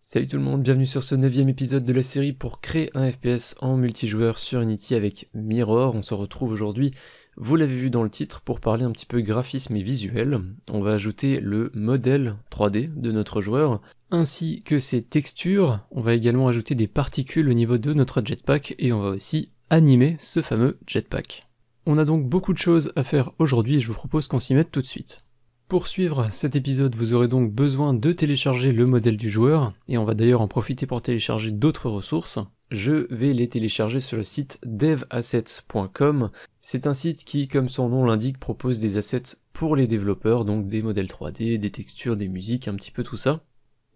Salut tout le monde, bienvenue sur ce 9e épisode de la série pour créer un FPS en multijoueur sur Unity avec Mirror. On se retrouve aujourd'hui, vous l'avez vu dans le titre, pour parler un petit peu graphisme et visuel. On va ajouter le modèle 3D de notre joueur, ainsi que ses textures. On va également ajouter des particules au niveau de notre jetpack et on va aussi animer ce fameux jetpack. On a donc beaucoup de choses à faire aujourd'hui et je vous propose qu'on s'y mette tout de suite. Pour suivre cet épisode, vous aurez donc besoin de télécharger le modèle du joueur, et on va d'ailleurs en profiter pour télécharger d'autres ressources. Je vais les télécharger sur le site devassets.com. C'est un site qui, comme son nom l'indique, propose des assets pour les développeurs, donc des modèles 3D, des textures, des musiques, un petit peu tout ça.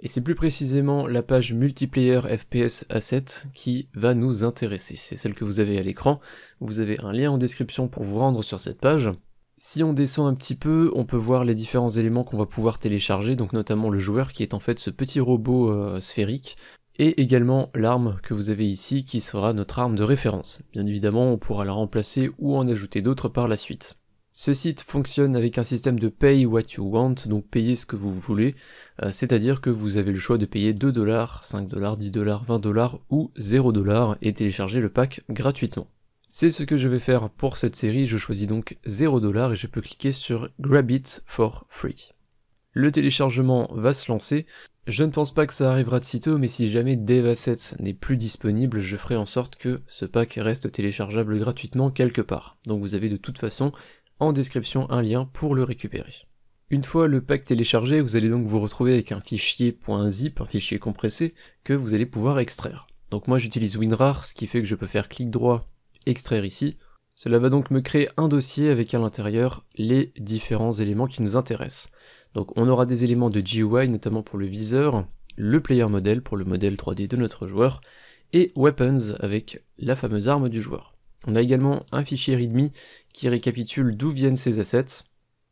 Et c'est plus précisément la page Multiplayer FPS Assets qui va nous intéresser. C'est celle que vous avez à l'écran. Vous avez un lien en description pour vous rendre sur cette page. Si on descend un petit peu, on peut voir les différents éléments qu'on va pouvoir télécharger, donc notamment le joueur qui est en fait ce petit robot sphérique, et également l'arme que vous avez ici qui sera notre arme de référence. Bien évidemment, on pourra la remplacer ou en ajouter d'autres par la suite. Ce site fonctionne avec un système de pay what you want, donc payez ce que vous voulez, c'est-à-dire que vous avez le choix de payer 2$, 5$, 10$, 20$ ou 0$ et télécharger le pack gratuitement. C'est ce que je vais faire pour cette série, je choisis donc 0$ et je peux cliquer sur Grab it for free. Le téléchargement va se lancer, je ne pense pas que ça arrivera de sitôt, mais si jamais Devassets n'est plus disponible, je ferai en sorte que ce pack reste téléchargeable gratuitement quelque part. Donc vous avez de toute façon en description un lien pour le récupérer. Une fois le pack téléchargé, vous allez donc vous retrouver avec un fichier .zip, un fichier compressé, que vous allez pouvoir extraire. Donc moi j'utilise WinRAR, ce qui fait que je peux faire clic droit, extraire ici. Cela va donc me créer un dossier avec à l'intérieur les différents éléments qui nous intéressent. Donc on aura des éléments de GUI, notamment pour le viseur, le player model pour le modèle 3D de notre joueur, et weapons avec la fameuse arme du joueur. On a également un fichier readme qui récapitule d'où viennent ces assets,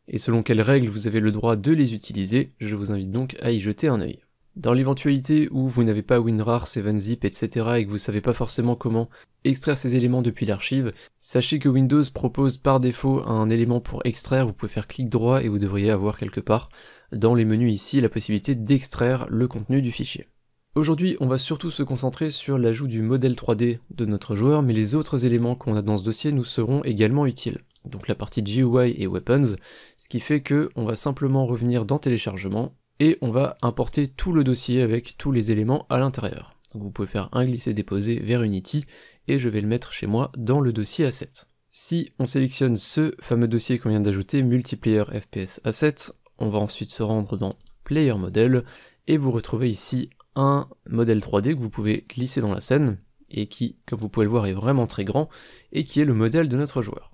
et selon quelles règles vous avez le droit de les utiliser, je vous invite donc à y jeter un œil. Dans l'éventualité où vous n'avez pas WinRAR, 7zip, etc. et que vous savez pas forcément comment extraire ces éléments depuis l'archive, sachez que Windows propose par défaut un élément pour extraire, vous pouvez faire clic droit et vous devriez avoir quelque part dans les menus ici la possibilité d'extraire le contenu du fichier. Aujourd'hui, on va surtout se concentrer sur l'ajout du modèle 3D de notre joueur, mais les autres éléments qu'on a dans ce dossier nous seront également utiles. Donc la partie GUI et Weapons, ce qui fait que on va simplement revenir dans téléchargement, et on va importer tout le dossier avec tous les éléments à l'intérieur. Donc vous pouvez faire un glisser-déposer vers Unity, et je vais le mettre chez moi dans le dossier Assets. Si on sélectionne ce fameux dossier qu'on vient d'ajouter, Multiplayer FPS Assets, on va ensuite se rendre dans Player Model, et vous retrouvez ici un modèle 3D que vous pouvez glisser dans la scène, et qui, comme vous pouvez le voir, est vraiment très grand, et qui est le modèle de notre joueur.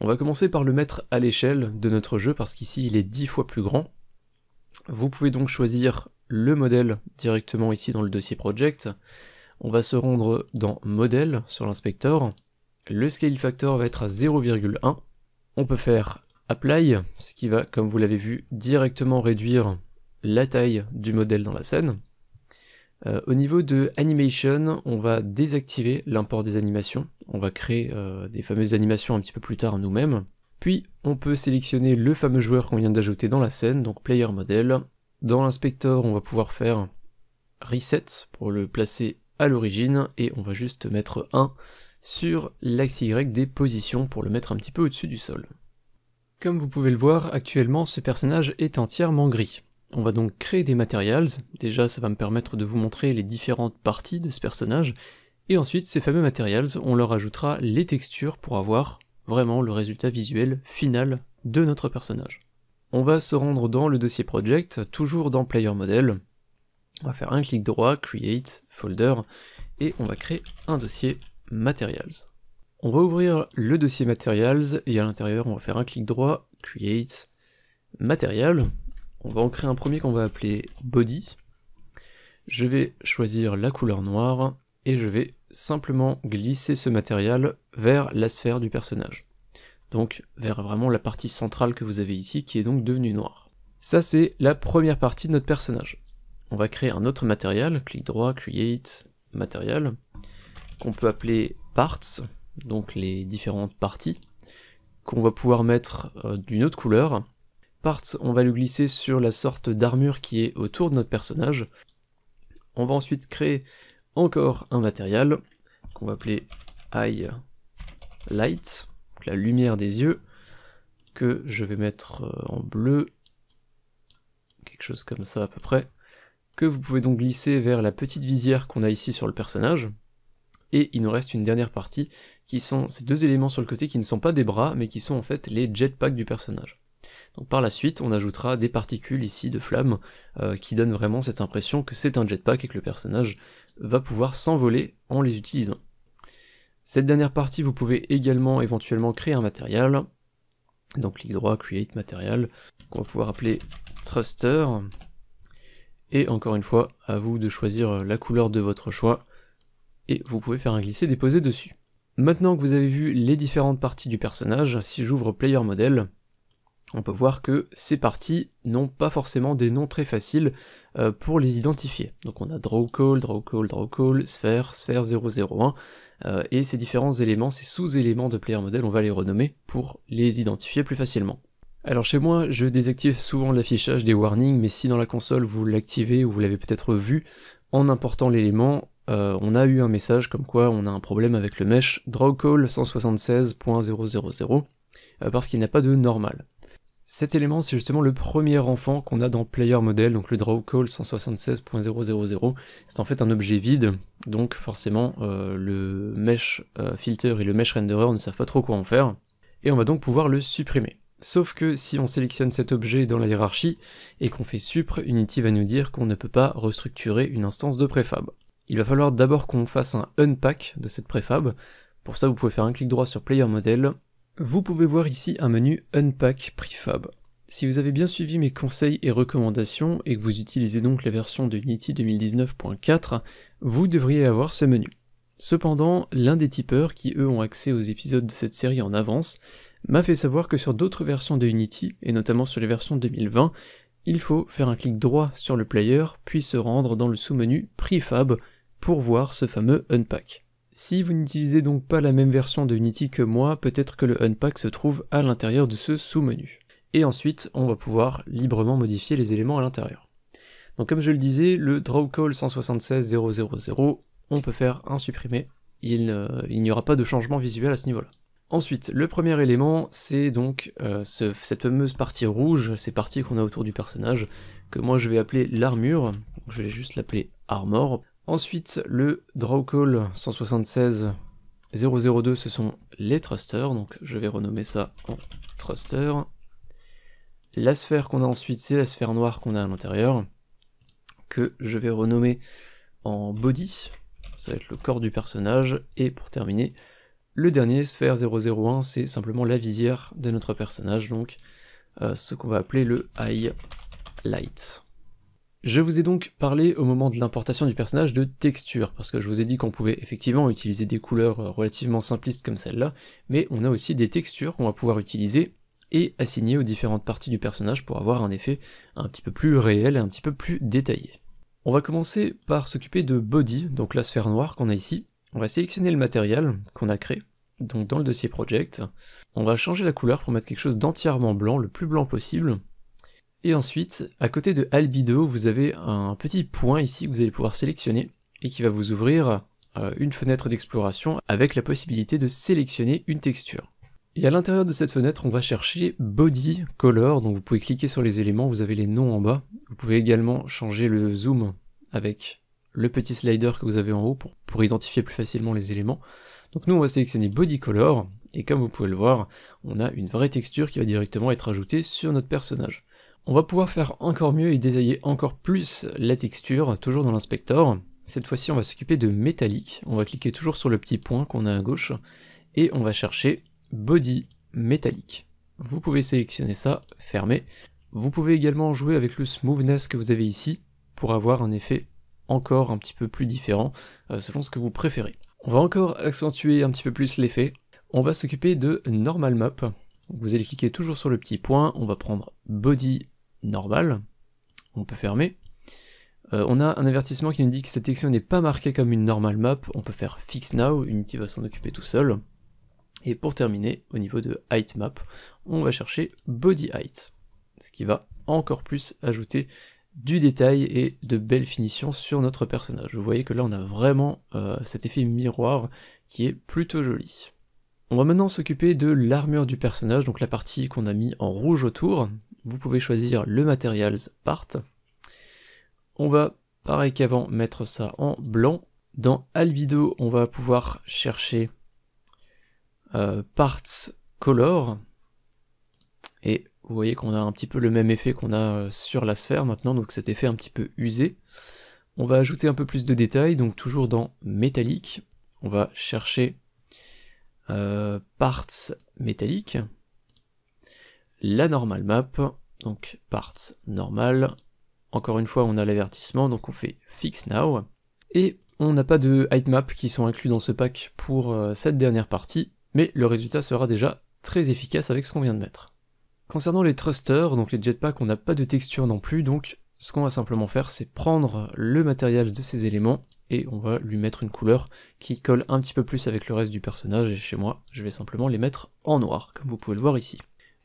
On va commencer par le mettre à l'échelle de notre jeu, parce qu'ici il est 10 fois plus grand. Vous pouvez donc choisir le modèle directement ici dans le dossier Project. On va se rendre dans Modèle sur l'inspecteur. Le Scale Factor va être à 0,1. On peut faire Apply, ce qui va, comme vous l'avez vu, directement réduire la taille du modèle dans la scène. Au niveau de Animation, on va désactiver l'import des animations. On va créer des fameuses animations un petit peu plus tard nous-mêmes. Puis on peut sélectionner le fameux joueur qu'on vient d'ajouter dans la scène, donc Player Model. Dans l'inspecteur, on va pouvoir faire Reset pour le placer à l'origine, et on va juste mettre 1 sur l'axe Y des positions pour le mettre un petit peu au-dessus du sol. Comme vous pouvez le voir, actuellement ce personnage est entièrement gris. On va donc créer des materials, déjà ça va me permettre de vous montrer les différentes parties de ce personnage, et ensuite ces fameux materials, on leur ajoutera les textures pour avoir vraiment le résultat visuel final de notre personnage. On va se rendre dans le dossier Project, toujours dans Player Model. On va faire un clic droit, Create, Folder, et on va créer un dossier Materials. On va ouvrir le dossier Materials, et à l'intérieur on va faire un clic droit, Create, Material. On va en créer un premier qu'on va appeler Body. Je vais choisir la couleur noire, et je vais simplement glisser ce matériel vers la sphère du personnage. Donc vers vraiment la partie centrale que vous avez ici, qui est donc devenue noire. Ça c'est la première partie de notre personnage. On va créer un autre matériel, clic droit, Create, Matériel, qu'on peut appeler Parts, donc les différentes parties, qu'on va pouvoir mettre d'une autre couleur. Parts, on va le glisser sur la sorte d'armure qui est autour de notre personnage. On va ensuite créer encore un matériel qu'on va appeler Eye Light, donc la lumière des yeux, que je vais mettre en bleu, quelque chose comme ça à peu près, que vous pouvez donc glisser vers la petite visière qu'on a ici sur le personnage. Et il nous reste une dernière partie, qui sont ces deux éléments sur le côté qui ne sont pas des bras, mais qui sont en fait les jetpacks du personnage. Donc par la suite, on ajoutera des particules ici de flammes, qui donnent vraiment cette impression que c'est un jetpack et que le personnage va pouvoir s'envoler en les utilisant. Cette dernière partie, vous pouvez également éventuellement créer un matériel, donc clic droit, Create Material, qu'on va pouvoir appeler Thruster, et encore une fois, à vous de choisir la couleur de votre choix, et vous pouvez faire un glisser-déposer dessus. Maintenant que vous avez vu les différentes parties du personnage, si j'ouvre Player Model, on peut voir que ces parties n'ont pas forcément des noms très faciles pour les identifier. Donc on a Draw Call, Draw Call, Draw Call, Sphere, Sphere 001, et ces différents éléments, ces sous-éléments de Player Model, on va les renommer pour les identifier plus facilement. Alors chez moi, je désactive souvent l'affichage des warnings, mais si dans la console vous l'activez ou vous l'avez peut-être vu, en important l'élément, on a eu un message comme quoi on a un problème avec le mesh drawcall 176.000 parce qu'il n'a pas de normal. Cet élément, c'est justement le premier enfant qu'on a dans Player Model, donc le drawcall 176.000. C'est en fait un objet vide, donc forcément le mesh filter et le mesh renderer ne savent pas trop quoi en faire, et on va donc pouvoir le supprimer. Sauf que si on sélectionne cet objet dans la hiérarchie et qu'on fait supr, Unity va nous dire qu'on ne peut pas restructurer une instance de préfab. Il va falloir d'abord qu'on fasse un unpack de cette préfab. Pour ça, vous pouvez faire un clic droit sur Player Model. Vous pouvez voir ici un menu Unpack Prefab. Si vous avez bien suivi mes conseils et recommandations et que vous utilisez donc la version de Unity 2019.4, vous devriez avoir ce menu. Cependant, l'un des tipeurs qui eux ont accès aux épisodes de cette série en avance m'a fait savoir que sur d'autres versions de Unity, et notamment sur les versions 2020, il faut faire un clic droit sur le player, puis se rendre dans le sous-menu Prefab pour voir ce fameux Unpack. Si vous n'utilisez donc pas la même version de Unity que moi, peut-être que le Unpack se trouve à l'intérieur de ce sous-menu. Et ensuite, on va pouvoir librement modifier les éléments à l'intérieur. Donc comme je le disais, le drawcall 176.000, on peut faire un supprimer, il n'y aura pas de changement visuel à ce niveau-là. Ensuite, le premier élément, c'est donc cette fameuse partie rouge, ces parties qu'on a autour du personnage, que moi je vais appeler l'armure, je vais juste l'appeler Armor. Ensuite, le drawcall 176.002, ce sont les thrusters, donc je vais renommer ça en thruster. La sphère qu'on a ensuite, c'est la sphère noire qu'on a à l'intérieur, que je vais renommer en body, ça va être le corps du personnage, et pour terminer, le dernier, sphère 001, c'est simplement la visière de notre personnage, donc ce qu'on va appeler le Eye Light. Je vous ai donc parlé au moment de l'importation du personnage de texture, parce que je vous ai dit qu'on pouvait effectivement utiliser des couleurs relativement simplistes comme celle-là, mais on a aussi des textures qu'on va pouvoir utiliser et assigner aux différentes parties du personnage pour avoir un effet un petit peu plus réel et un petit peu plus détaillé. On va commencer par s'occuper de Body, donc la sphère noire qu'on a ici. On va sélectionner le matériel qu'on a créé, donc dans le dossier Project. On va changer la couleur pour mettre quelque chose d'entièrement blanc, le plus blanc possible. Et ensuite, à côté de Albedo, vous avez un petit point ici que vous allez pouvoir sélectionner et qui va vous ouvrir une fenêtre d'exploration avec la possibilité de sélectionner une texture. Et à l'intérieur de cette fenêtre, on va chercher Body Color, donc vous pouvez cliquer sur les éléments, vous avez les noms en bas. Vous pouvez également changer le zoom avec le petit slider que vous avez en haut pour identifier plus facilement les éléments. Donc nous on va sélectionner Body Color, et comme vous pouvez le voir, on a une vraie texture qui va directement être ajoutée sur notre personnage. On va pouvoir faire encore mieux et détailler encore plus la texture, toujours dans l'inspecteur. Cette fois-ci on va s'occuper de métallique, on va cliquer toujours sur le petit point qu'on a à gauche, et on va chercher Body métallique. Vous pouvez sélectionner ça, fermer. Vous pouvez également jouer avec le smoothness que vous avez ici, pour avoir un effet encore un petit peu plus différent, selon ce que vous préférez. On va encore accentuer un petit peu plus l'effet. On va s'occuper de Normal Map. Vous allez cliquer toujours sur le petit point, on va prendre Body Normal, on peut fermer. On a un avertissement qui nous dit que cette texture n'est pas marquée comme une Normal Map, on peut faire Fix Now, Unity va s'en occuper tout seul. Et pour terminer, au niveau de Height Map, on va chercher Body Height, ce qui va encore plus ajouter du détail et de belles finitions sur notre personnage. Vous voyez que là on a vraiment cet effet miroir qui est plutôt joli. On va maintenant s'occuper de l'armure du personnage, donc la partie qu'on a mis en rouge autour. Vous pouvez choisir le Materials Part. On va, pareil qu'avant, mettre ça en blanc. Dans Albedo, on va pouvoir chercher Parts Color. Et vous voyez qu'on a un petit peu le même effet qu'on a sur la sphère maintenant, donc cet effet un petit peu usé. On va ajouter un peu plus de détails, donc toujours dans métallique. On va chercher Parts métallique. La normal map, donc Parts normal. Encore une fois, on a l'avertissement, donc on fait Fix Now. Et on n'a pas de height map qui sont inclus dans ce pack pour cette dernière partie, mais le résultat sera déjà très efficace avec ce qu'on vient de mettre. Concernant les thrusters, donc les jetpacks, on n'a pas de texture non plus, donc ce qu'on va simplement faire, c'est prendre le matériel de ces éléments, et on va lui mettre une couleur qui colle un petit peu plus avec le reste du personnage, et chez moi, je vais simplement les mettre en noir, comme vous pouvez le voir ici.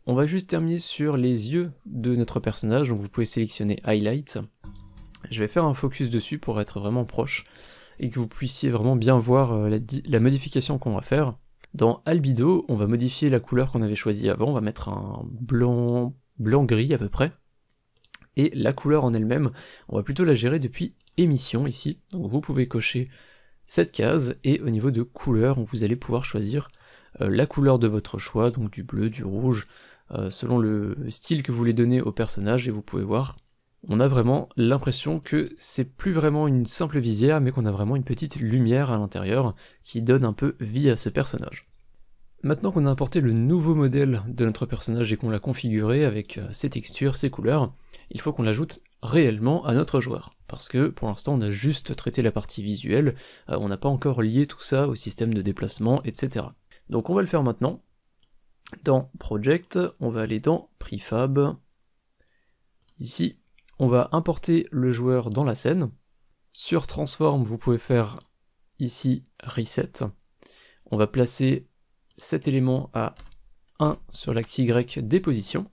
On va juste terminer sur les yeux de notre personnage, donc vous pouvez sélectionner Highlight. Je vais faire un focus dessus pour être vraiment proche, et que vous puissiez vraiment bien voir la modification qu'on va faire. Dans Albedo, on va modifier la couleur qu'on avait choisie avant, on va mettre un blanc-gris à peu près. Et la couleur en elle-même, on va plutôt la gérer depuis émission ici. Donc vous pouvez cocher cette case, et au niveau de couleur, vous allez pouvoir choisir la couleur de votre choix, donc du bleu, du rouge, selon le style que vous voulez donner au personnage, et vous pouvez voir, on a vraiment l'impression que c'est plus vraiment une simple visière, mais qu'on a vraiment une petite lumière à l'intérieur qui donne un peu vie à ce personnage. Maintenant qu'on a importé le nouveau modèle de notre personnage et qu'on l'a configuré avec ses textures, ses couleurs, il faut qu'on l'ajoute réellement à notre joueur. Parce que pour l'instant on a juste traité la partie visuelle, on n'a pas encore lié tout ça au système de déplacement, etc. Donc on va le faire maintenant. Dans Project, on va aller dans Prefab. Ici, on va importer le joueur dans la scène. Sur Transform, vous pouvez faire ici Reset. On va placer cet élément à 1 sur l'axe Y des positions.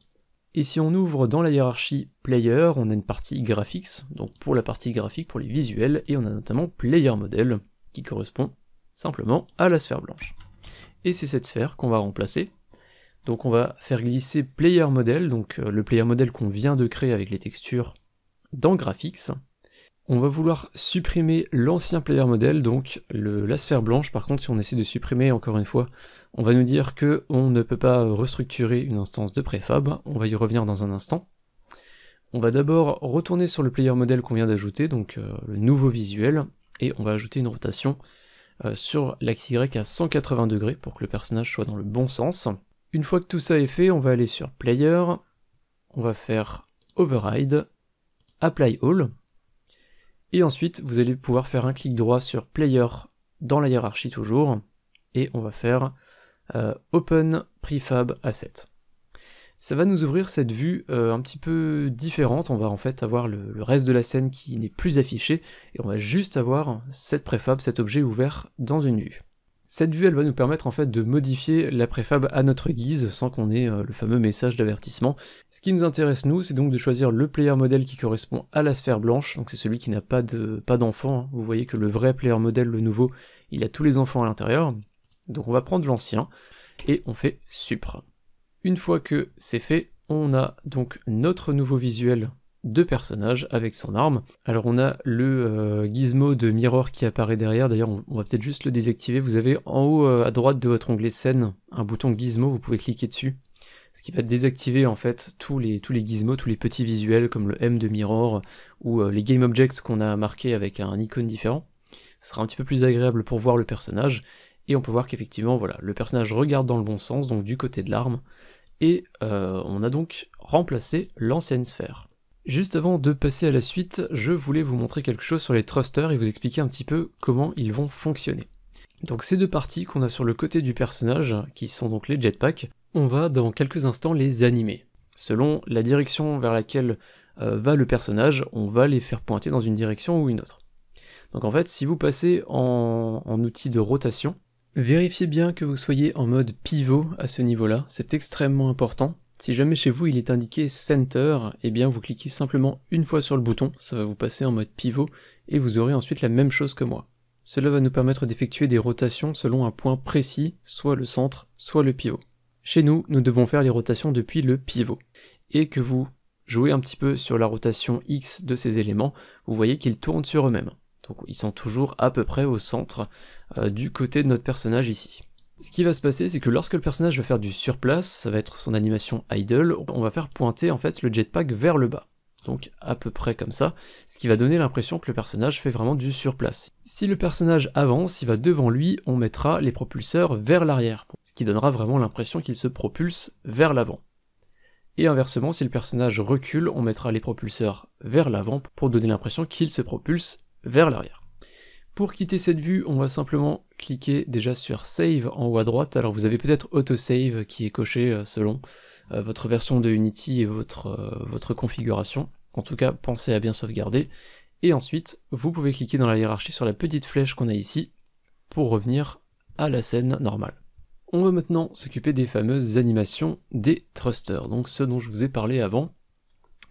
Et si on ouvre dans la hiérarchie Player, on a une partie Graphics, donc pour la partie graphique, pour les visuels, et on a notamment Player Model, qui correspond simplement à la sphère blanche. Et c'est cette sphère qu'on va remplacer. Donc on va faire glisser Player Model, donc le Player Model qu'on vient de créer avec les textures, dans Graphics. On va vouloir supprimer l'ancien Player Model, donc la sphère blanche. Par contre, si on essaie de supprimer, encore une fois, on va nous dire qu'on ne peut pas restructurer une instance de préfab. On va y revenir dans un instant. On va d'abord retourner sur le Player Model qu'on vient d'ajouter, donc le nouveau visuel, et on va ajouter une rotation sur l'axe Y à 180 degrés pour que le personnage soit dans le bon sens. Une fois que tout ça est fait, on va aller sur Player, on va faire Override, Apply All, et ensuite vous allez pouvoir faire un clic droit sur Player dans la hiérarchie toujours, et on va faire Open Prefab Asset. Ça va nous ouvrir cette vue un petit peu différente, on va en fait avoir le reste de la scène qui n'est plus affiché, et on va juste avoir cette préfab, cet objet ouvert dans une vue. Cette vue, elle va nous permettre en fait de modifier la préfab à notre guise, sans qu'on ait le fameux message d'avertissement. Ce qui nous intéresse nous, c'est donc de choisir le player model qui correspond à la sphère blanche, donc c'est celui qui n'a pas d'enfants, hein. Vous voyez que le vrai player model, le nouveau, il a tous les enfants à l'intérieur. Donc on va prendre l'ancien, et on fait Supr. Une fois que c'est fait, on a donc notre nouveau visuel de personnage avec son arme. Alors on a le gizmo de Mirror qui apparaît derrière, d'ailleurs on va peut-être juste le désactiver. Vous avez en haut à droite de votre onglet scène un bouton gizmo, vous pouvez cliquer dessus, ce qui va désactiver en fait tous les gizmos, tous les petits visuels comme le M de Mirror ou les game objects qu'on a marqués avec un icône différent. Ce sera un petit peu plus agréable pour voir le personnage, et on peut voir qu'effectivement voilà, le personnage regarde dans le bon sens, donc du côté de l'arme, et on a donc remplacé l'ancienne sphère. Juste avant de passer à la suite, je voulais vous montrer quelque chose sur les thrusters et vous expliquer un petit peu comment ils vont fonctionner. Donc ces deux parties qu'on a sur le côté du personnage, qui sont donc les jetpacks, on va dans quelques instants les animer. Selon la direction vers laquelle va le personnage, on va les faire pointer dans une direction ou une autre. Donc en fait, si vous passez en outil de rotation, vérifiez bien que vous soyez en mode pivot à ce niveau-là, c'est extrêmement important. Si jamais chez vous il est indiqué Center, eh bien vous cliquez simplement une fois sur le bouton, ça va vous passer en mode pivot, et vous aurez ensuite la même chose que moi. Cela va nous permettre d'effectuer des rotations selon un point précis, soit le centre, soit le pivot. Chez nous, nous devons faire les rotations depuis le pivot. Et que vous jouez un petit peu sur la rotation X de ces éléments, vous voyez qu'ils tournent sur eux-mêmes. Donc ils sont toujours à peu près au centre du côté de notre personnage ici. Ce qui va se passer, c'est que lorsque le personnage va faire du surplace, ça va être son animation idle, on va faire pointer en fait le jetpack vers le bas. Donc à peu près comme ça, ce qui va donner l'impression que le personnage fait vraiment du surplace. Si le personnage avance, il va devant lui, on mettra les propulseurs vers l'arrière, ce qui donnera vraiment l'impression qu'il se propulse vers l'avant. Et inversement, si le personnage recule, on mettra les propulseurs vers l'avant pour donner l'impression qu'il se propulse vers l'arrière. Pour quitter cette vue, on va simplement cliquer déjà sur Save en haut à droite. Alors vous avez peut-être Autosave qui est coché selon votre version de Unity et votre configuration. En tout cas, pensez à bien sauvegarder. Et ensuite, vous pouvez cliquer dans la hiérarchie sur la petite flèche qu'on a ici pour revenir à la scène normale. On va maintenant s'occuper des fameuses animations des thrusters, donc ceux dont je vous ai parlé avant.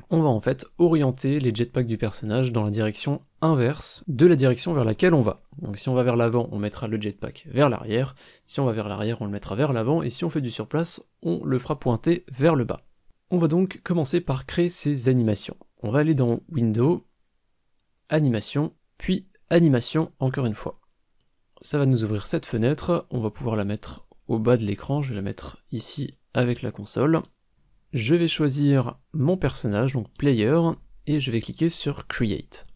On va en fait orienter les jetpacks du personnage dans la direction inverse de la direction vers laquelle on va. Donc si on va vers l'avant, on mettra le jetpack vers l'arrière, si on va vers l'arrière, on le mettra vers l'avant, et si on fait du surplace, on le fera pointer vers le bas. On va donc commencer par créer ces animations. On va aller dans Window, Animation, puis Animation encore une fois. Ça va nous ouvrir cette fenêtre, on va pouvoir la mettre au bas de l'écran, je vais la mettre ici avec la console. Je vais choisir mon personnage, donc Player, et je vais cliquer sur Create.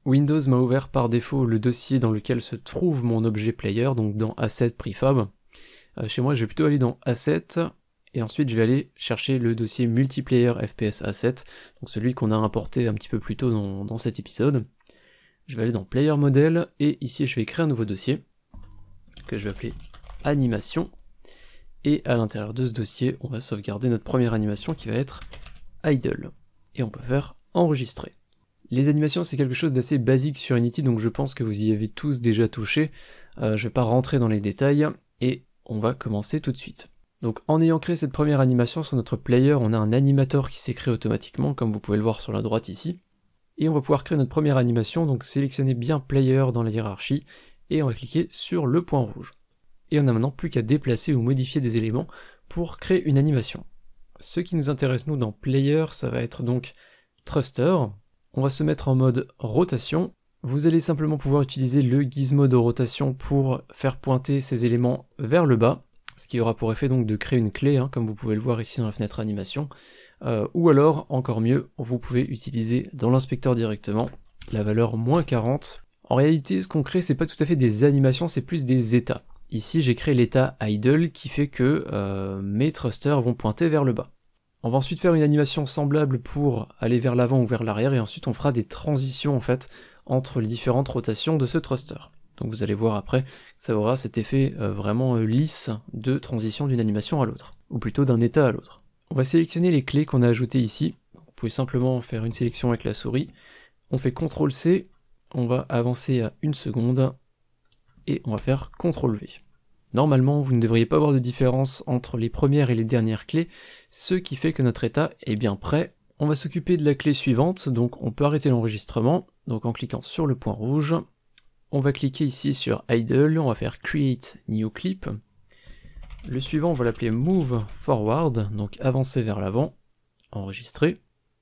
Windows m'a ouvert par défaut le dossier dans lequel se trouve mon objet Player, donc dans Asset Prefab. Chez moi, je vais plutôt aller dans Asset, et ensuite je vais aller chercher le dossier Multiplayer FPS Asset, donc celui qu'on a importé un petit peu plus tôt dans cet épisode. Je vais aller dans Player Model, et ici je vais créer un nouveau dossier, que je vais appeler Animation. Et à l'intérieur de ce dossier, on va sauvegarder notre première animation qui va être Idle. Et on peut faire Enregistrer. Les animations, c'est quelque chose d'assez basique sur Unity, donc je pense que vous y avez tous déjà touché. Je vais pas rentrer dans les détails, et on va commencer tout de suite. Donc en ayant créé cette première animation sur notre player, on a un animator qui s'est créé automatiquement, comme vous pouvez le voir sur la droite ici. Et on va pouvoir créer notre première animation, donc sélectionnez bien Player dans la hiérarchie, et on va cliquer sur le point rouge. Et on n'a maintenant plus qu'à déplacer ou modifier des éléments pour créer une animation. Ce qui nous intéresse nous dans Player, ça va être donc Thruster. On va se mettre en mode rotation. Vous allez simplement pouvoir utiliser le gizmo de rotation pour faire pointer ces éléments vers le bas, ce qui aura pour effet donc de créer une clé, comme vous pouvez le voir ici dans la fenêtre animation. Ou alors, encore mieux, vous pouvez utiliser dans l'inspecteur directement la valeur -40. En réalité, ce qu'on crée, c'est pas tout à fait des animations, c'est plus des états. Ici, j'ai créé l'état idle qui fait que mes thrusters vont pointer vers le bas. On va ensuite faire une animation semblable pour aller vers l'avant ou vers l'arrière, et ensuite on fera des transitions en fait entre les différentes rotations de ce thruster. Donc vous allez voir après, ça aura cet effet vraiment lisse de transition d'une animation à l'autre, ou plutôt d'un état à l'autre. On va sélectionner les clés qu'on a ajoutées ici. Vous pouvez simplement faire une sélection avec la souris. On fait CTRL-C, on va avancer à 1 seconde, et on va faire CTRL-V. Normalement, vous ne devriez pas avoir de différence entre les premières et les dernières clés, ce qui fait que notre état est bien prêt. On va s'occuper de la clé suivante, donc on peut arrêter l'enregistrement, donc en cliquant sur le point rouge. On va cliquer ici sur Idle, on va faire Create New Clip. Le suivant, on va l'appeler Move Forward, donc avancer vers l'avant, enregistrer.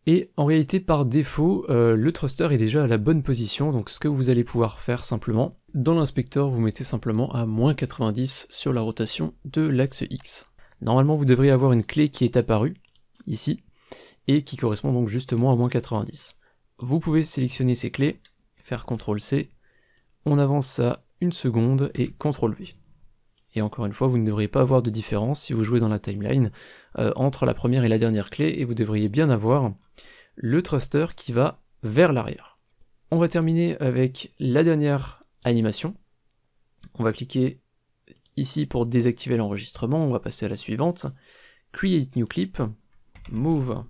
Et en réalité, par défaut, le thruster est déjà à la bonne position, donc ce que vous allez pouvoir faire simplement, dans l'inspecteur, vous mettez simplement à -90 sur la rotation de l'axe X. Normalement, vous devriez avoir une clé qui est apparue, ici, et qui correspond donc justement à -90. Vous pouvez sélectionner ces clés, faire CTRL-C, on avance à 1 seconde et CTRL-V. Et encore une fois, vous ne devriez pas avoir de différence si vous jouez dans la timeline entre la première et la dernière clé, et vous devriez bien avoir le thruster qui va vers l'arrière. On va terminer avec la dernière animation. On va cliquer ici pour désactiver l'enregistrement, on va passer à la suivante. Create New Clip, Move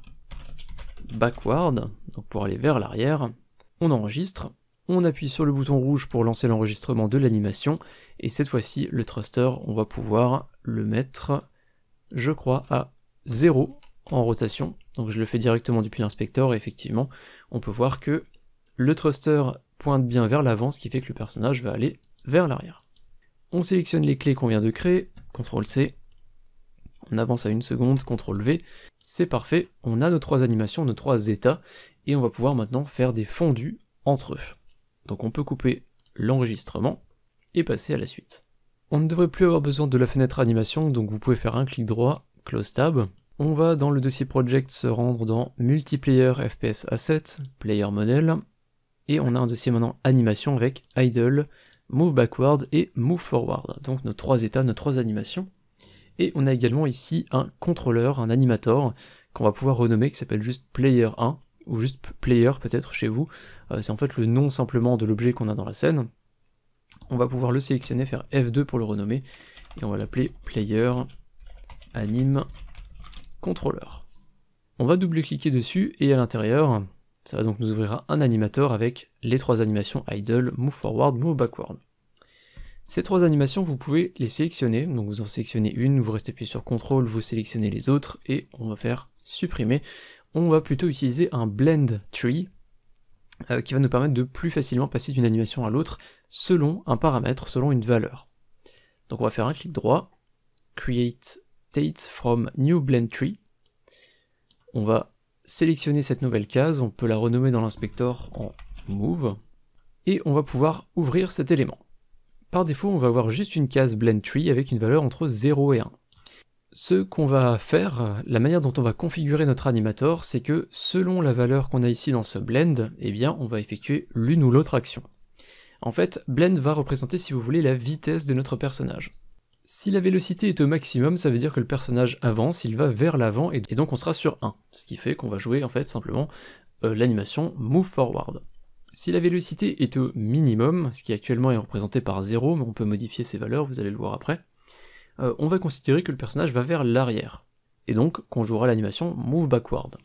Backward, donc pour aller vers l'arrière. On enregistre. On appuie sur le bouton rouge pour lancer l'enregistrement de l'animation, et cette fois-ci, le thruster, on va pouvoir le mettre, je crois, à 0 en rotation, donc je le fais directement depuis l'inspecteur, et effectivement, on peut voir que le thruster pointe bien vers l'avant, ce qui fait que le personnage va aller vers l'arrière. On sélectionne les clés qu'on vient de créer, CTRL-C, on avance à 1 seconde, CTRL-V, c'est parfait, on a nos 3 animations, nos 3 états, et on va pouvoir maintenant faire des fondus entre eux. Donc on peut couper l'enregistrement et passer à la suite. On ne devrait plus avoir besoin de la fenêtre animation, donc vous pouvez faire un clic droit, Close Tab. On va dans le dossier Project se rendre dans Multiplayer FPS Asset, Player Model, et on a un dossier maintenant animation avec Idle, Move Backward et Move Forward, donc nos 3 états, nos 3 animations. Et on a également ici un contrôleur, un animator, qu'on va pouvoir renommer, qui s'appelle juste Player 1, ou juste Player peut-être chez vous, c'est en fait le nom simplement de l'objet qu'on a dans la scène. On va pouvoir le sélectionner, faire F2 pour le renommer, et on va l'appeler Player Anim Controller. On va double-cliquer dessus, et à l'intérieur, ça va donc nous ouvrir un animateur avec les 3 animations Idle, Move Forward, Move Backward. Ces 3 animations, vous pouvez les sélectionner, donc vous en sélectionnez une, vous restez appuyé sur CTRL, vous sélectionnez les autres, et on va faire supprimer. On va plutôt utiliser un Blend Tree, qui va nous permettre de plus facilement passer d'une animation à l'autre, selon un paramètre, selon une valeur. Donc on va faire un clic droit, Create State from New Blend Tree. On va sélectionner cette nouvelle case, on peut la renommer dans l'inspecteur en Move, et on va pouvoir ouvrir cet élément. Par défaut, on va avoir juste une case Blend Tree avec une valeur entre 0 et 1. Ce qu'on va faire, la manière dont on va configurer notre animator, c'est que selon la valeur qu'on a ici dans ce blend, eh bien on va effectuer l'une ou l'autre action. En fait, blend va représenter, si vous voulez, la vitesse de notre personnage. Si la vélocité est au maximum, ça veut dire que le personnage avance, il va vers l'avant, et donc on sera sur 1, ce qui fait qu'on va jouer en fait simplement l'animation Move Forward. Si la vélocité est au minimum, ce qui actuellement est représenté par 0, mais on peut modifier ces valeurs, vous allez le voir après, on va considérer que le personnage va vers l'arrière, et donc qu'on jouera l'animation Move Backward.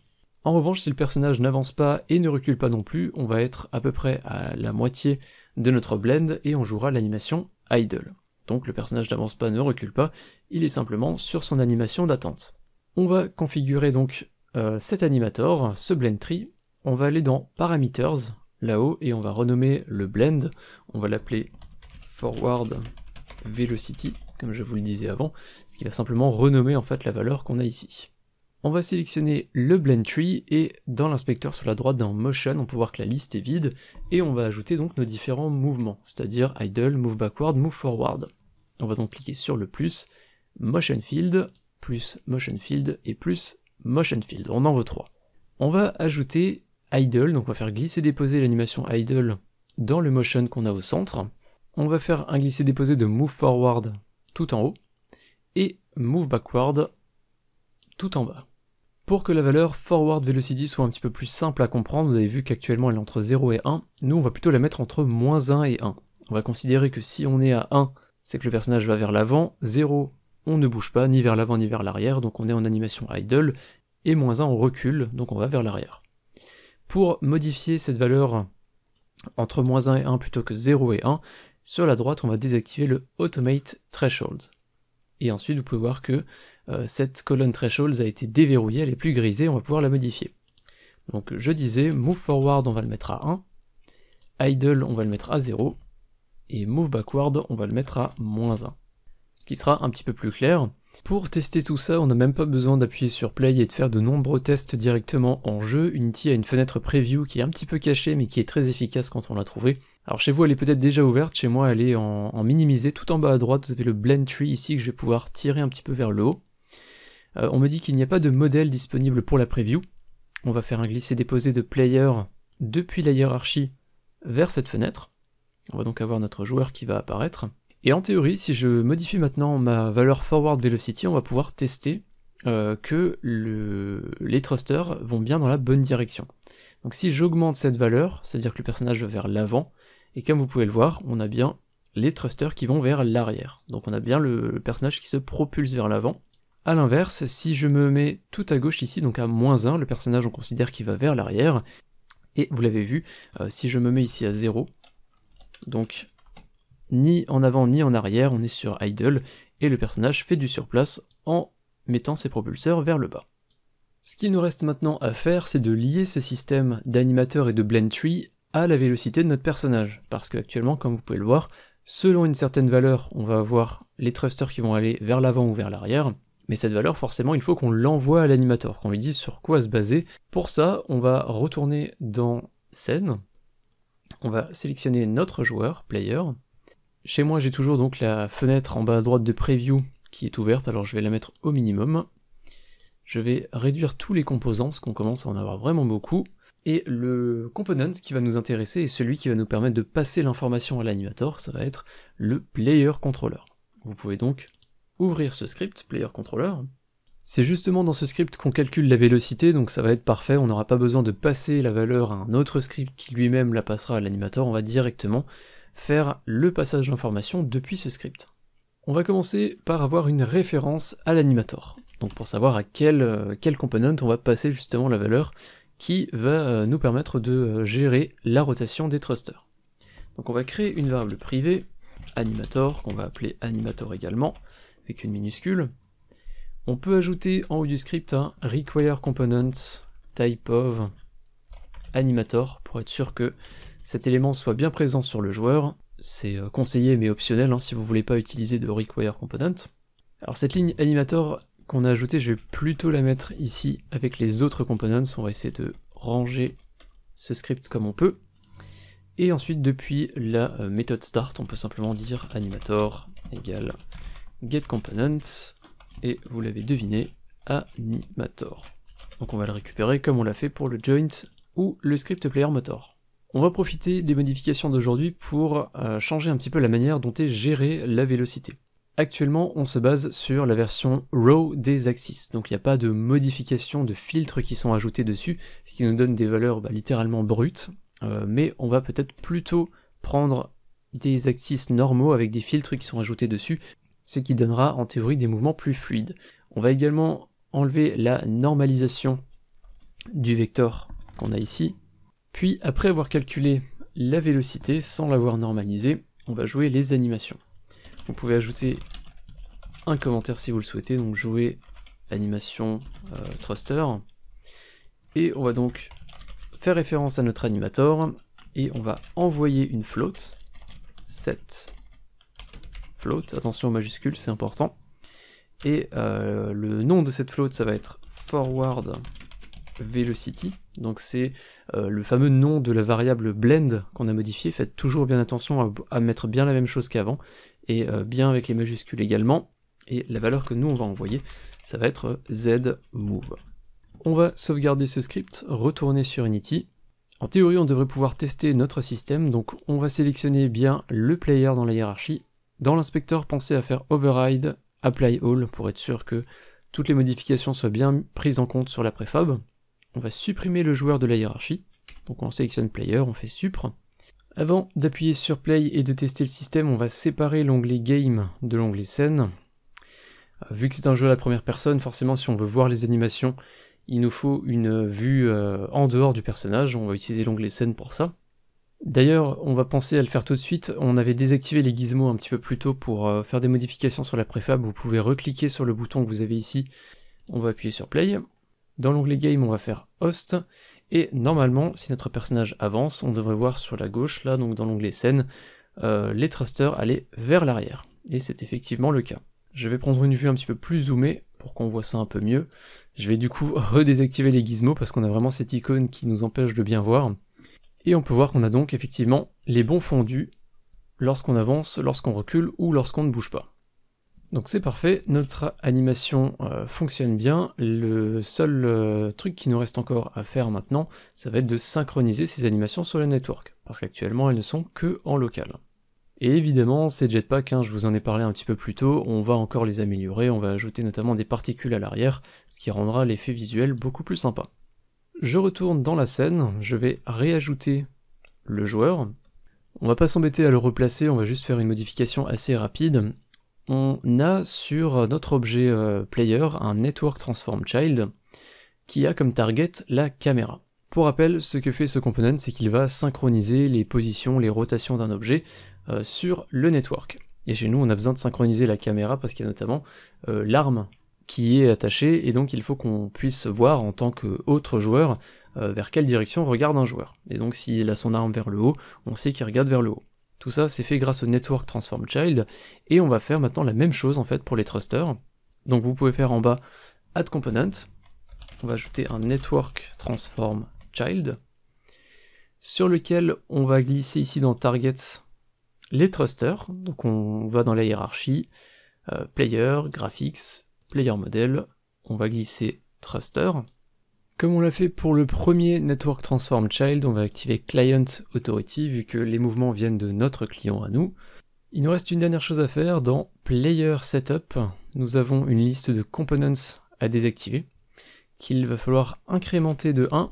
En revanche, si le personnage n'avance pas et ne recule pas non plus, on va être à peu près à la moitié de notre blend, et on jouera l'animation Idle. Donc le personnage n'avance pas, ne recule pas, il est simplement sur son animation d'attente. On va configurer donc cet animator, ce blend tree, on va aller dans Parameters, là-haut, et on va renommer le blend, on va l'appeler Forward Velocity, comme je vous le disais avant, ce qui va simplement renommer en fait la valeur qu'on a ici. On va sélectionner le blend tree, et dans l'inspecteur sur la droite dans Motion, on peut voir que la liste est vide, et on va ajouter donc nos différents mouvements, c'est-à-dire Idle, Move Backward, Move Forward. On va donc cliquer sur le plus, Motion Field, plus Motion Field, et plus Motion Field, on en veut 3. On va ajouter Idle, donc on va faire glisser-déposer l'animation Idle dans le motion qu'on a au centre. On va faire un glisser-déposer de Move Forward tout en haut, et Move Backward tout en bas. Pour que la valeur Forward Velocity soit un petit peu plus simple à comprendre, vous avez vu qu'actuellement elle est entre 0 et 1, nous on va plutôt la mettre entre -1 et 1. On va considérer que si on est à 1, c'est que le personnage va vers l'avant, 0, on ne bouge pas, ni vers l'avant ni vers l'arrière, donc on est en animation Idle, et -1 on recule, donc on va vers l'arrière. Pour modifier cette valeur entre -1 et 1 plutôt que 0 et 1, sur la droite on va désactiver le Automate Thresholds. Et ensuite vous pouvez voir que cette colonne Thresholds a été déverrouillée, elle est plus grisée, on va pouvoir la modifier. Donc je disais, Move Forward on va le mettre à 1, Idle on va le mettre à 0, et Move Backward on va le mettre à -1. Ce qui sera un petit peu plus clair. Pour tester tout ça, on n'a même pas besoin d'appuyer sur Play et de faire de nombreux tests directement en jeu. Unity a une fenêtre preview qui est un petit peu cachée mais qui est très efficace quand on l'a trouvée. Alors chez vous elle est peut-être déjà ouverte, chez moi elle est en minimisé. Tout en bas à droite vous avez le Blend Tree ici que je vais pouvoir tirer un petit peu vers le haut. On me dit qu'il n'y a pas de modèle disponible pour la preview. On va faire un glisser-déposer de player depuis la hiérarchie vers cette fenêtre. On va donc avoir notre joueur qui va apparaître. Et en théorie, si je modifie maintenant ma valeur Forward Velocity, on va pouvoir tester que les thrusters vont bien dans la bonne direction. Donc si j'augmente cette valeur, c'est-à-dire que le personnage va vers l'avant, et comme vous pouvez le voir, on a bien les thrusters qui vont vers l'arrière. Donc on a bien le personnage qui se propulse vers l'avant. A l'inverse, si je me mets tout à gauche ici, donc à -1, le personnage on considère qu'il va vers l'arrière, et vous l'avez vu, si je me mets ici à 0, donc ni en avant ni en arrière, on est sur Idle, et le personnage fait du surplace en mettant ses propulseurs vers le bas. Ce qu'il nous reste maintenant à faire, c'est de lier ce système d'animateur et de blend tree à la vélocité de notre personnage, parce qu'actuellement, comme vous pouvez le voir, selon une certaine valeur, on va avoir les thrusters qui vont aller vers l'avant ou vers l'arrière, mais cette valeur, forcément, il faut qu'on l'envoie à l'animateur, qu'on lui dise sur quoi se baser. Pour ça, on va retourner dans scène, on va sélectionner notre joueur, player. Chez moi, j'ai toujours donc la fenêtre en bas à droite de preview qui est ouverte, alors je vais la mettre au minimum. Je vais réduire tous les composants, parce qu'on commence à en avoir vraiment beaucoup. Et le component qui va nous intéresser est celui qui va nous permettre de passer l'information à l'animator, ça va être le player controller. Vous pouvez donc ouvrir ce script, player controller. C'est justement dans ce script qu'on calcule la vélocité, donc ça va être parfait, on n'aura pas besoin de passer la valeur à un autre script qui lui-même la passera à l'animator, on va directement faire le passage d'information depuis ce script. On va commencer par avoir une référence à l'animator, donc pour savoir à quel component on va passer justement la valeur qui va nous permettre de gérer la rotation des thrusters. Donc on va créer une variable privée, animator, qu'on va appeler animator également, avec une minuscule. On peut ajouter en haut du script un require component type of animator, pour être sûr que cet élément soit bien présent sur le joueur. C'est conseillé mais optionnel hein, si vous ne voulez pas utiliser de require component. Alors cette ligne animator qu'on a ajoutée, je vais plutôt la mettre ici avec les autres components. On va essayer de ranger ce script comme on peut. Et ensuite depuis la méthode start, on peut simplement dire animator égale getComponent, et vous l'avez deviné, animator. Donc on va le récupérer comme on l'a fait pour le joint ou le script player motor. On va profiter des modifications d'aujourd'hui pour changer un petit peu la manière dont est gérée la vélocité. Actuellement, on se base sur la version raw des axes, donc il n'y a pas de modification de filtres qui sont ajoutés dessus, ce qui nous donne des valeurs littéralement brutes, mais on va peut-être plutôt prendre des axes normaux avec des filtres qui sont ajoutés dessus, ce qui donnera en théorie des mouvements plus fluides. On va également enlever la normalisation du vecteur qu'on a ici, puis après avoir calculé la vélocité sans l'avoir normalisée, on va jouer les animations. Vous pouvez ajouter un commentaire si vous le souhaitez, donc jouer animation thruster, et on va donc faire référence à notre animator, et on va envoyer une float, set float, attention aux majuscules, c'est important, et le nom de cette float ça va être forward velocity, donc c'est le fameux nom de la variable blend qu'on a modifié. Faites toujours bien attention à mettre bien la même chose qu'avant, et bien avec les majuscules également, et la valeur que nous on va envoyer, ça va être zmove. On va sauvegarder ce script, retourner sur Unity. En théorie on devrait pouvoir tester notre système, donc on va sélectionner bien le player dans la hiérarchie. Dans l'inspecteur, pensez à faire override, apply all, pour être sûr que toutes les modifications soient bien prises en compte sur la préfab. On va supprimer le joueur de la hiérarchie, donc on sélectionne player, on fait supr. Avant d'appuyer sur play et de tester le système, on va séparer l'onglet game de l'onglet scène. Vu que c'est un jeu à la première personne, forcément si on veut voir les animations, il nous faut une vue en dehors du personnage, on va utiliser l'onglet scène pour ça. D'ailleurs, on va penser à le faire tout de suite, on avait désactivé les gizmos un petit peu plus tôt pour faire des modifications sur la préfab, vous pouvez recliquer sur le bouton que vous avez ici, on va appuyer sur play. Dans l'onglet game, on va faire host, et normalement, si notre personnage avance, on devrait voir sur la gauche, là, donc dans l'onglet scène, les thrusters aller vers l'arrière. Et c'est effectivement le cas. Je vais prendre une vue un petit peu plus zoomée, pour qu'on voit ça un peu mieux. Je vais du coup redésactiver les gizmos, parce qu'on a vraiment cette icône qui nous empêche de bien voir. Et on peut voir qu'on a donc effectivement les bons fondus lorsqu'on avance, lorsqu'on recule, ou lorsqu'on ne bouge pas. Donc c'est parfait, notre animation fonctionne bien. Le seul truc qui nous reste encore à faire maintenant, ça va être de synchroniser ces animations sur le network, parce qu'actuellement elles ne sont que en local. Et évidemment, ces jetpacks, je vous en ai parlé un petit peu plus tôt, on va encore les améliorer, on va ajouter notamment des particules à l'arrière, ce qui rendra l'effet visuel beaucoup plus sympa. Je retourne dans la scène, je vais réajouter le joueur. On va pas s'embêter à le replacer, on va juste faire une modification assez rapide. On a sur notre objet player un network transform child qui a comme target la caméra. Pour rappel, ce que fait ce component, c'est qu'il va synchroniser les positions, les rotations d'un objet sur le network. Et chez nous, on a besoin de synchroniser la caméra parce qu'il y a notamment l'arme qui est attaché, et donc il faut qu'on puisse voir en tant qu'autre joueur vers quelle direction regarde un joueur. Et donc s'il a son arme vers le haut, on sait qu'il regarde vers le haut. Tout ça c'est fait grâce au Network Transform Child, et on va faire maintenant la même chose en fait pour les thrusters. Donc vous pouvez faire en bas Add Component, on va ajouter un Network Transform Child, sur lequel on va glisser ici dans Target les thrusters, donc on va dans la hiérarchie, Player, Graphics, Player Model, on va glisser Thruster. Comme on l'a fait pour le premier Network Transform Child, on va activer Client Authority vu que les mouvements viennent de notre client à nous. Il nous reste une dernière chose à faire, dans Player Setup, nous avons une liste de components à désactiver, qu'il va falloir incrémenter de 1,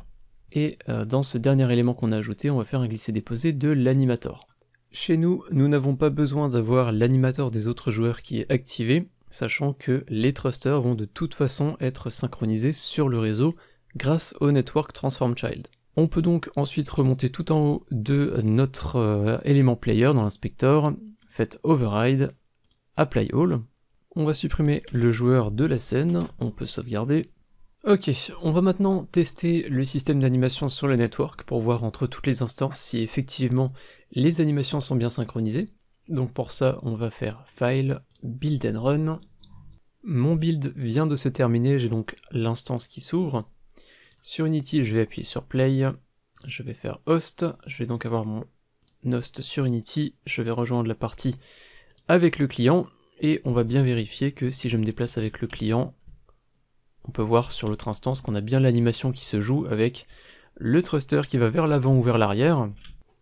et dans ce dernier élément qu'on a ajouté, on va faire un glisser-déposer de l'animator. Chez nous, nous n'avons pas besoin d'avoir l'animator des autres joueurs qui est activé, sachant que les thrusters vont de toute façon être synchronisés sur le réseau grâce au Network Transform Child. On peut donc ensuite remonter tout en haut de notre élément player dans l'inspecteur, faites override, apply all. On va supprimer le joueur de la scène, on peut sauvegarder. Ok, on va maintenant tester le système d'animation sur le network pour voir entre toutes les instances si effectivement les animations sont bien synchronisées. Donc pour ça, on va faire File, Build and Run. Mon build vient de se terminer, j'ai donc l'instance qui s'ouvre. Sur Unity, je vais appuyer sur Play, je vais faire Host, je vais donc avoir mon host sur Unity, je vais rejoindre la partie avec le client, et on va bien vérifier que si je me déplace avec le client, on peut voir sur l'autre instance qu'on a bien l'animation qui se joue avec le thruster qui va vers l'avant ou vers l'arrière.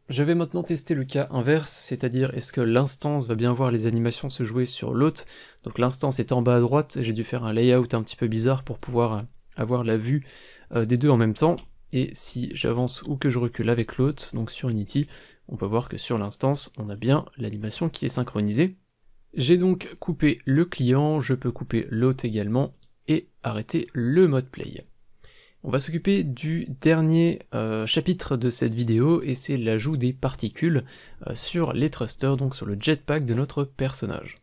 Je vais maintenant tester le cas inverse, c'est-à-dire est-ce que l'instance va bien voir les animations se jouer sur l'autre. Donc l'instance est en bas à droite, j'ai dû faire un layout un petit peu bizarre pour pouvoir avoir la vue des deux en même temps. Et si j'avance ou que je recule avec l'autre, donc sur Unity, on peut voir que sur l'instance, on a bien l'animation qui est synchronisée. J'ai donc coupé le client, je peux couper l'hôte également, et arrêter le mode play. On va s'occuper du dernier chapitre de cette vidéo, et c'est l'ajout des particules sur les thrusters, donc sur le jetpack de notre personnage.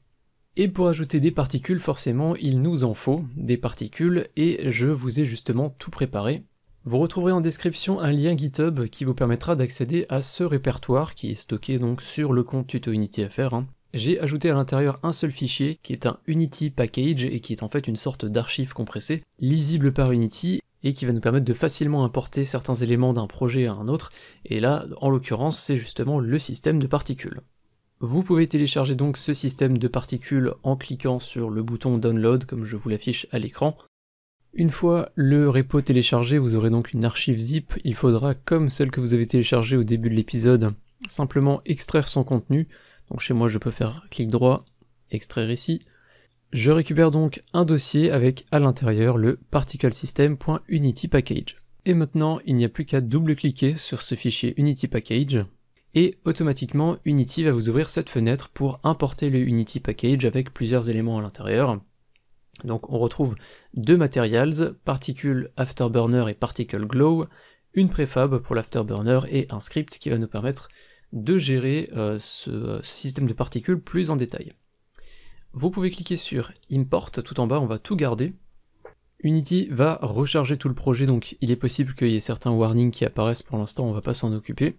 Et pour ajouter des particules, forcément, il nous en faut des particules, et je vous ai justement tout préparé. Vous retrouverez en description un lien GitHub qui vous permettra d'accéder à ce répertoire qui est stocké donc sur le compte Tuto Unity FR. J'ai ajouté à l'intérieur un seul fichier qui est un Unity Package et qui est en fait une sorte d'archive compressée, lisible par Unity et qui va nous permettre de facilement importer certains éléments d'un projet à un autre, et là, en l'occurrence, c'est justement le système de particules. Vous pouvez télécharger donc ce système de particules en cliquant sur le bouton Download comme je vous l'affiche à l'écran. Une fois le repo téléchargé, vous aurez donc une archive zip, il faudra, comme celle que vous avez téléchargée au début de l'épisode, simplement extraire son contenu. Donc chez moi je peux faire clic droit, extraire ici. Je récupère donc un dossier avec à l'intérieur le particlesystem.unitypackage. Et maintenant il n'y a plus qu'à double-cliquer sur ce fichier Unity Package, et automatiquement Unity va vous ouvrir cette fenêtre pour importer le Unity Package avec plusieurs éléments à l'intérieur. Donc on retrouve deux materials, Particle Afterburner et Particle Glow, une préfab pour l'Afterburner et un script qui va nous permettre de gérer ce système de particules plus en détail. Vous pouvez cliquer sur Import, tout en bas on va tout garder. Unity va recharger tout le projet, donc il est possible qu'il y ait certains warnings qui apparaissent, pour l'instant on va pas s'en occuper.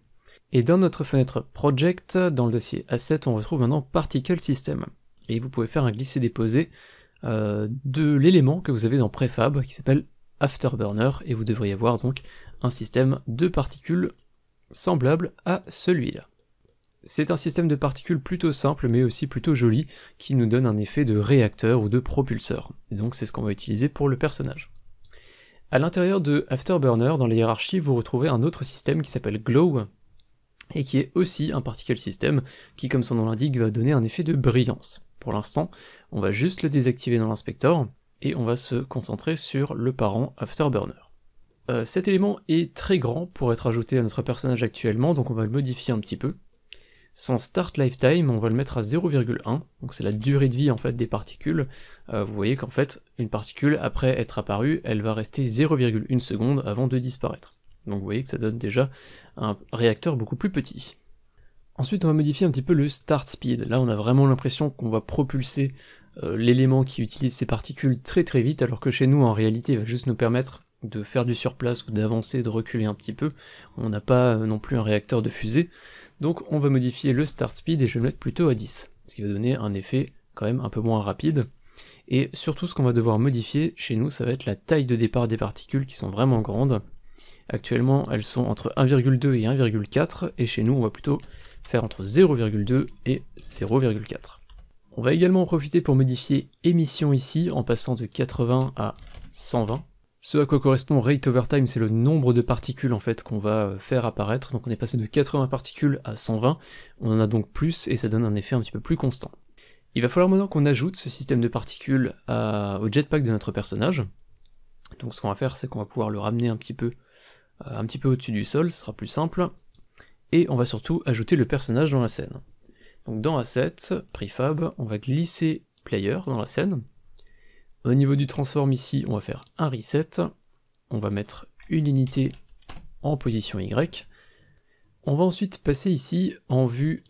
Et dans notre fenêtre Project, dans le dossier Asset, on retrouve maintenant Particle System. Et vous pouvez faire un glisser-déposer de l'élément que vous avez dans Préfab, qui s'appelle Afterburner, et vous devriez avoir donc un système de particules semblable à celui-là. C'est un système de particules plutôt simple mais aussi plutôt joli qui nous donne un effet de réacteur ou de propulseur. Et donc c'est ce qu'on va utiliser pour le personnage. À l'intérieur de Afterburner, dans la hiérarchie, vous retrouvez un autre système qui s'appelle Glow et qui est aussi un particle system qui, comme son nom l'indique, va donner un effet de brillance. Pour l'instant, on va juste le désactiver dans l'inspecteur et on va se concentrer sur le parent Afterburner. Cet élément est très grand pour être ajouté à notre personnage actuellement, donc on va le modifier un petit peu. Son start lifetime, on va le mettre à 0,1, donc c'est la durée de vie en fait des particules. Vous voyez qu'en fait, une particule, après être apparue, elle va rester 0,1 seconde avant de disparaître. Donc vous voyez que ça donne déjà un réacteur beaucoup plus petit. Ensuite on va modifier un petit peu le start speed. Là on a vraiment l'impression qu'on va propulser l'élément qui utilise ces particules très très vite, alors que chez nous en réalité il va juste nous permettre de faire du surplace ou d'avancer, de reculer un petit peu. On n'a pas non plus un réacteur de fusée, donc on va modifier le start speed et je vais le mettre plutôt à 10, ce qui va donner un effet quand même un peu moins rapide. Et surtout ce qu'on va devoir modifier chez nous, ça va être la taille de départ des particules qui sont vraiment grandes. Actuellement elles sont entre 1,2 et 1,4 et chez nous on va plutôt faire entre 0,2 et 0,4. On va également en profiter pour modifier émission ici en passant de 80 à 120. Ce à quoi correspond rate over time, c'est le nombre de particules en fait qu'on va faire apparaître. Donc on est passé de 80 particules à 120, on en a donc plus et ça donne un effet un petit peu plus constant. Il va falloir maintenant qu'on ajoute ce système de particules au jetpack de notre personnage. Donc ce qu'on va faire, c'est qu'on va pouvoir le ramener un petit peu au-dessus du sol, ce sera plus simple. Et on va surtout ajouter le personnage dans la scène. Donc dans Assets, Prefab, on va glisser Player dans la scène. Au niveau du transform ici, on va faire un reset. On va mettre une unité en position Y. On va ensuite passer ici en vue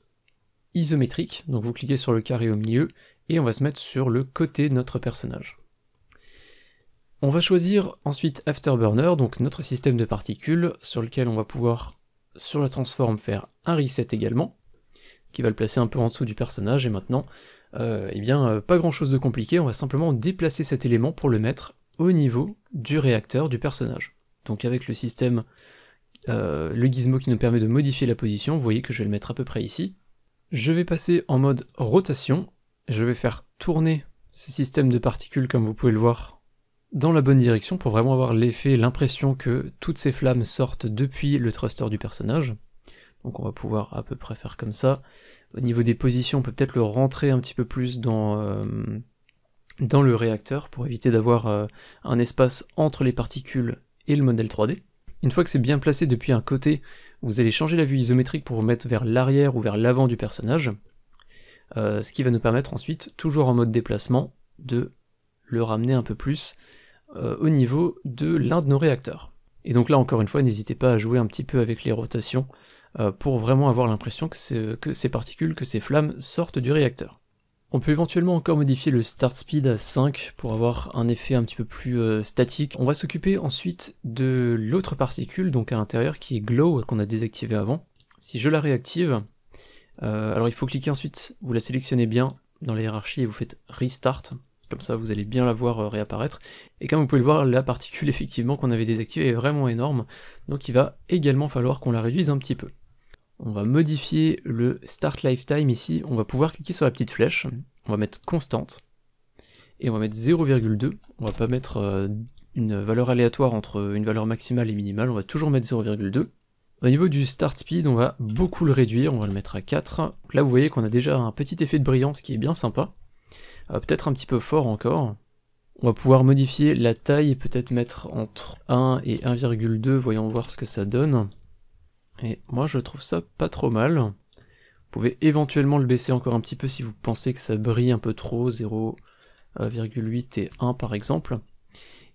isométrique. Donc vous cliquez sur le carré au milieu et on va se mettre sur le côté de notre personnage. On va choisir ensuite Afterburner, donc notre système de particules, sur lequel on va pouvoir, sur la transform, faire un reset également, qui va le placer un peu en dessous du personnage, et maintenant, pas grand chose de compliqué, on va simplement déplacer cet élément pour le mettre au niveau du réacteur du personnage. Donc avec le système, le gizmo qui nous permet de modifier la position, vous voyez que je vais le mettre à peu près ici. Je vais passer en mode rotation, je vais faire tourner ce système de particules, comme vous pouvez le voir, dans la bonne direction pour vraiment avoir l'effet, l'impression que toutes ces flammes sortent depuis le thruster du personnage. Donc on va pouvoir à peu près faire comme ça. Au niveau des positions, on peut peut-être le rentrer un petit peu plus dans le réacteur pour éviter d'avoir un espace entre les particules et le modèle 3D. Une fois que c'est bien placé depuis un côté, vous allez changer la vue isométrique pour vous mettre vers l'arrière ou vers l'avant du personnage, ce qui va nous permettre ensuite, toujours en mode déplacement, de le ramener un peu plus au niveau de l'un de nos réacteurs. Et donc là encore une fois, n'hésitez pas à jouer un petit peu avec les rotations pour vraiment avoir l'impression que ces particules, que ces flammes sortent du réacteur. On peut éventuellement encore modifier le start speed à 5 pour avoir un effet un petit peu plus statique. On va s'occuper ensuite de l'autre particule, donc à l'intérieur, qui est Glow, qu'on a désactivé avant. Si je la réactive, alors il faut cliquer ensuite, vous la sélectionnez bien dans la hiérarchie et vous faites Restart. Comme ça vous allez bien la voir réapparaître, et comme vous pouvez le voir, la particule effectivement qu'on avait désactivée est vraiment énorme, donc il va également falloir qu'on la réduise un petit peu. On va modifier le Start Lifetime ici, on va pouvoir cliquer sur la petite flèche, on va mettre constante, et on va mettre 0,2, on va pas mettre une valeur aléatoire entre une valeur maximale et minimale, on va toujours mettre 0,2. Au niveau du Start Speed, on va beaucoup le réduire, on va le mettre à 4, là vous voyez qu'on a déjà un petit effet de brillance qui est bien sympa. Peut-être un petit peu fort encore. On va pouvoir modifier la taille, peut-être mettre entre 1 et 1,2, voyons voir ce que ça donne. Et moi je trouve ça pas trop mal. Vous pouvez éventuellement le baisser encore un petit peu si vous pensez que ça brille un peu trop, 0,8 et 1 par exemple.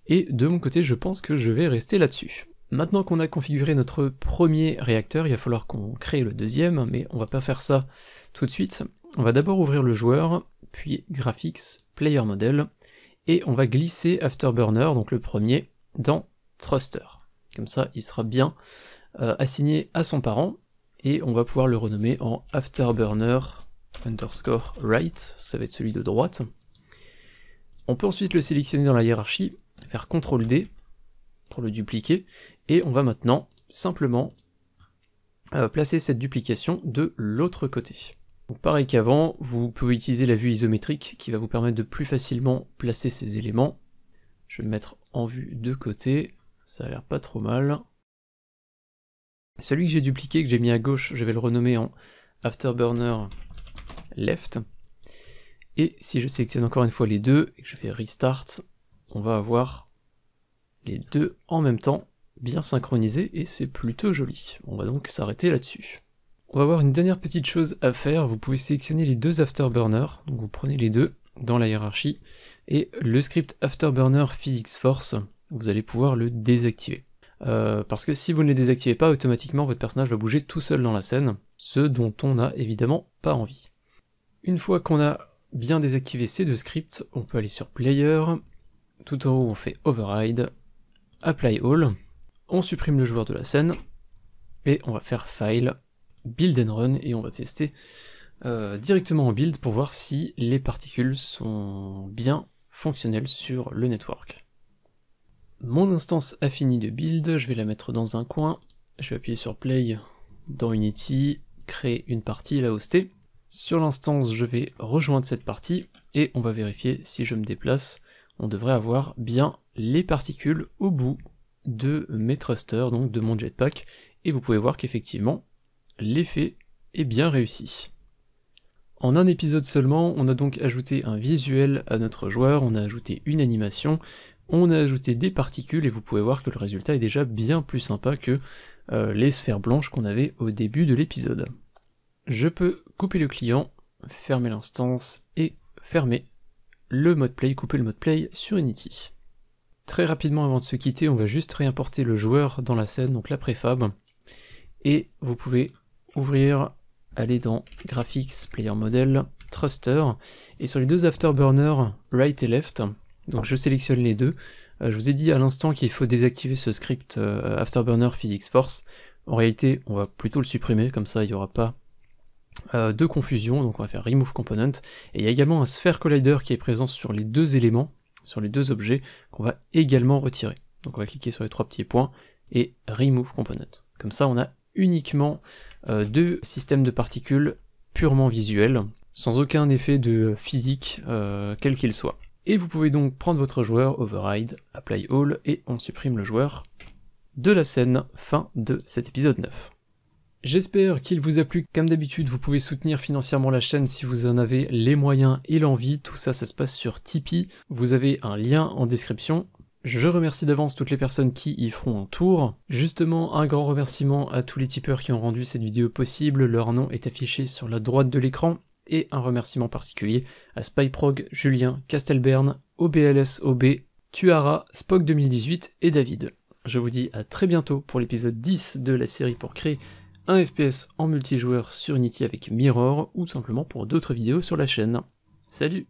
Et de mon côté je pense que je vais rester là-dessus. Maintenant qu'on a configuré notre premier réacteur, il va falloir qu'on crée le deuxième, mais on va pas faire ça tout de suite. On va d'abord ouvrir le joueur, puis Graphics, Player Model, et on va glisser Afterburner, donc le premier, dans Thruster. Comme ça, il sera bien assigné à son parent, et on va pouvoir le renommer en Afterburner underscore right, ça va être celui de droite. On peut ensuite le sélectionner dans la hiérarchie, faire CTRL D pour le dupliquer, et on va maintenant simplement placer cette duplication de l'autre côté. Donc pareil qu'avant, vous pouvez utiliser la vue isométrique qui va vous permettre de plus facilement placer ces éléments. Je vais le mettre en vue de côté, ça a l'air pas trop mal. Celui que j'ai dupliqué, que j'ai mis à gauche, je vais le renommer en Afterburner Left. Et si je sélectionne encore une fois les deux, et que je fais Restart, on va avoir les deux en même temps, bien synchronisés, et c'est plutôt joli. On va donc s'arrêter là-dessus. On va avoir une dernière petite chose à faire, vous pouvez sélectionner les deux Afterburners, donc vous prenez les deux dans la hiérarchie, et le script Afterburner Physics Force, vous allez pouvoir le désactiver. Parce que si vous ne les désactivez pas, automatiquement votre personnage va bouger tout seul dans la scène, ce dont on n'a évidemment pas envie. Une fois qu'on a bien désactivé ces deux scripts, on peut aller sur Player, tout en haut on fait Override, Apply All, on supprime le joueur de la scène, et on va faire File, Build and Run, et on va tester directement en build pour voir si les particules sont bien fonctionnelles sur le network. Mon instance a fini de build, je vais la mettre dans un coin, je vais appuyer sur Play dans Unity, créer une partie et la hoster. Sur l'instance, je vais rejoindre cette partie, et on va vérifier si je me déplace. On devrait avoir bien les particules au bout de mes thrusters, donc de mon jetpack, et vous pouvez voir qu'effectivement, l'effet est bien réussi. En un épisode seulement, on a donc ajouté un visuel à notre joueur, on a ajouté une animation, on a ajouté des particules, et vous pouvez voir que le résultat est déjà bien plus sympa que les sphères blanches qu'on avait au début de l'épisode. Je peux couper le client, fermer l'instance, et fermer le mode play, couper le mode play sur Unity. Très rapidement avant de se quitter, on va juste réimporter le joueur dans la scène, donc la préfab, et vous pouvez ouvrir, aller dans Graphics, Player Model, Thruster, et sur les deux Afterburners, Right et Left, donc je sélectionne les deux. Je vous ai dit à l'instant qu'il faut désactiver ce script Afterburner Physics Force. En réalité, on va plutôt le supprimer, comme ça il n'y aura pas de confusion, donc on va faire Remove Component. Et il y a également un Sphere Collider qui est présent sur les deux éléments, sur les deux objets, qu'on va également retirer. Donc on va cliquer sur les trois petits points, et Remove Component. Comme ça on a uniquement deux systèmes de particules purement visuels, sans aucun effet de physique, quel qu'il soit. Et vous pouvez donc prendre votre joueur, Override, Apply All, et on supprime le joueur de la scène. Fin de cet épisode 9. J'espère qu'il vous a plu. Comme d'habitude, vous pouvez soutenir financièrement la chaîne si vous en avez les moyens et l'envie. Tout ça, ça se passe sur Tipeee. Vous avez un lien en description. Je remercie d'avance toutes les personnes qui y feront un tour. Justement, un grand remerciement à tous les tipeurs qui ont rendu cette vidéo possible. Leur nom est affiché sur la droite de l'écran. Et un remerciement particulier à Spyprog, Julien, Castelberne, OBLSOB, Tuara, Spock2018 et David. Je vous dis à très bientôt pour l'épisode 10 de la série pour créer un FPS en multijoueur sur Unity avec Mirror, ou simplement pour d'autres vidéos sur la chaîne. Salut!